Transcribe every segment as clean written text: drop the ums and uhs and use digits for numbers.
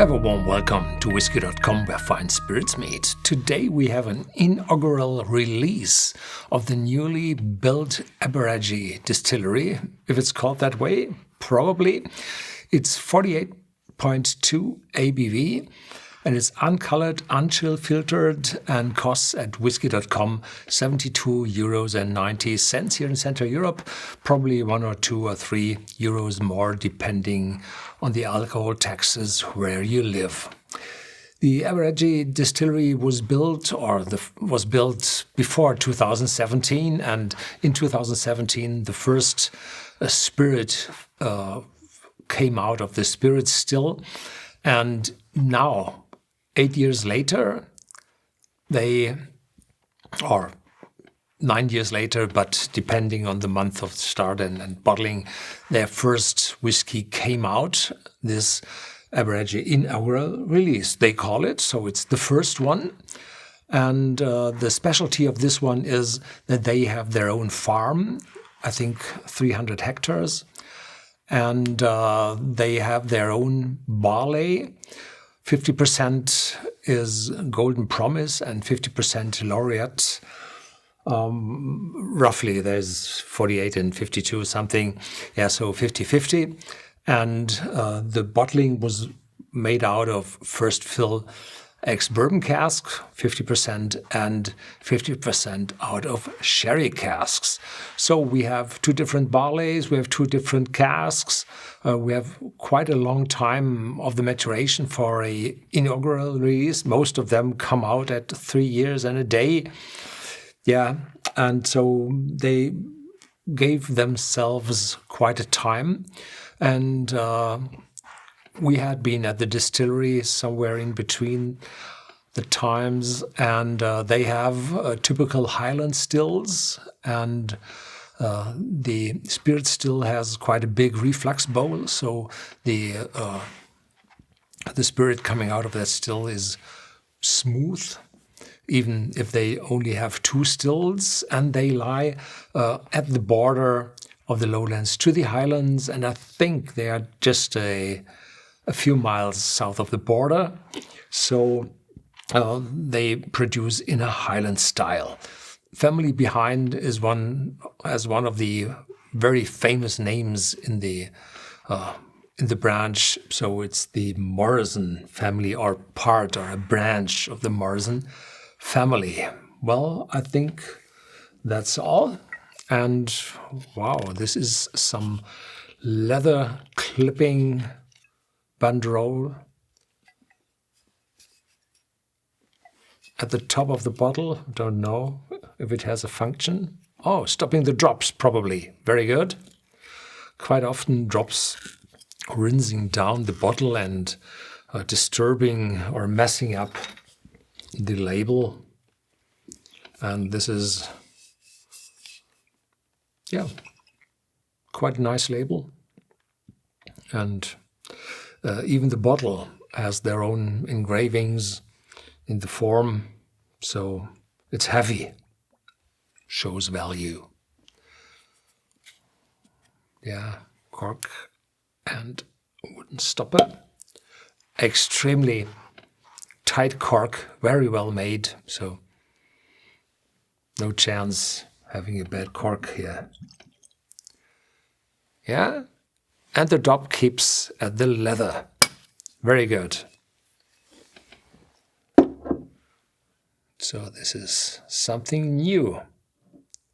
Have a warm welcome to Whisky.com, where fine spirits meet. Today we have an inaugural release of the newly built Aberargie distillery. If it's called that way, probably. It's 48.2 ABV and it's uncolored, unchill filtered and costs at Whisky.com 72.90 euros here in Central Europe. Probably 1 or 2 or 3 euros more depending on the alcohol taxes where you live. The Aberargie distillery was built before 2017, and in 2017 the first spirit came out of the spirit still, and now 8 years later, or 9 years later, but depending on the month of start and bottling, their first whiskey came out, this Aberargie Inaugural Release, they call it. So it's the first one. And the specialty of this one is that they have their own farm, I think 300 hectares. And they have their own barley. 50% is Golden Promise and 50% Laureate. Roughly, there's 48 and 52 something. Yeah, so 50-50. And the bottling was made out of first fill ex-bourbon cask, 50%, and 50% out of sherry casks. So we have 2 different barleys, we have 2 different casks. We have quite a long time of the maturation for a inaugural release. Most of them come out at 3 years and a day. Yeah, and so they gave themselves quite a time. And we had been at the distillery somewhere in between the times, and they have typical Highland stills, and the spirit still has quite a big reflux bowl, so the spirit coming out of that still is smooth, even if they only have 2 stills, and they lie at the border of the lowlands to the highlands, and I think they are just a few miles south of the border. So they produce in a Highland style. Family behind is one of the very famous names in the branch. So it's the Morrison family, or part or a branch of the Morrison family. Well, I think that's all. And wow, this is some leather clipping banderole at the top of the bottle. Don't know if it has a function. Oh, stopping the drops, probably. Very good. Quite often drops rinsing down the bottle and disturbing or messing up the label. And this is, yeah, quite a nice label. And even the bottle has their own engravings in the form, so it's heavy, shows value. Yeah, cork and wooden stopper. Extremely tight cork, very well made, so no chance having a bad cork here. Yeah, and the top keeps at the leather. Very good. So this is something new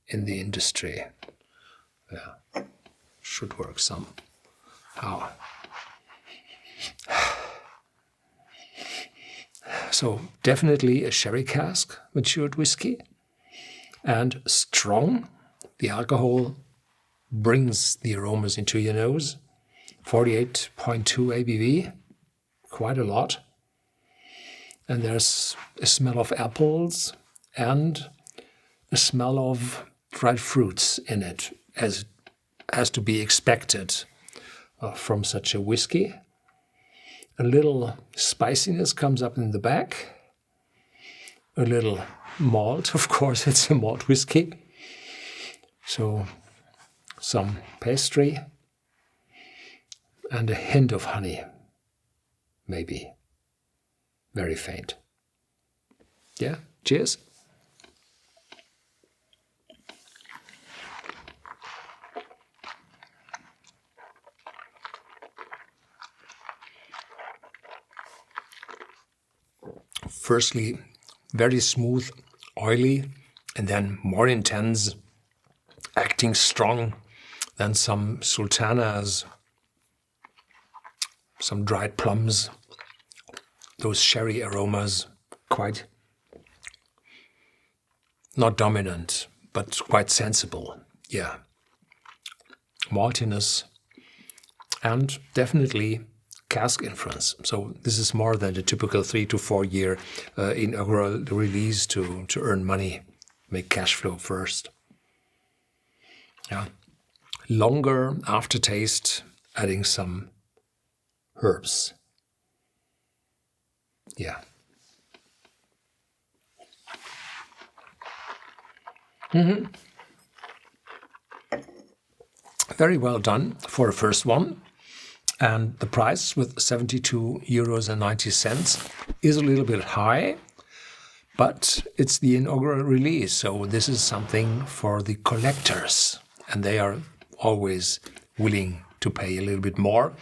in the industry. Yeah, should work somehow. So definitely a sherry cask, matured whiskey, and strong. The alcohol brings the aromas into your nose. 48.2 ABV, quite a lot. And there's a smell of apples and a smell of dried fruits in it, as has to be expected from such a whiskey. A little spiciness comes up in the back. A little malt, of course, it's a malt whiskey. So some pastry and a hint of honey, maybe. very faint. Yeah, cheers. Firstly, very smooth, oily, and then more intense, acting strong than some sultanas, some dried plums, those sherry aromas, quite not dominant, but quite sensible. Yeah. Maltiness and definitely cask influence. So this is more than the typical 3 to 4 year inaugural release to earn money, make cash flow first. Yeah. Longer aftertaste, adding some herbs. Yeah. Very well done for a first one. And the price with 72.90 € is a little bit high, but it's the inaugural release, so this is something for the collectors, and they are always willing to pay a little bit more.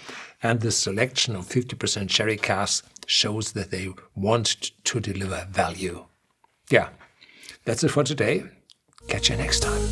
And the selection of 50% sherry casks shows that they want to deliver value. Yeah, that's it for today. Catch you next time.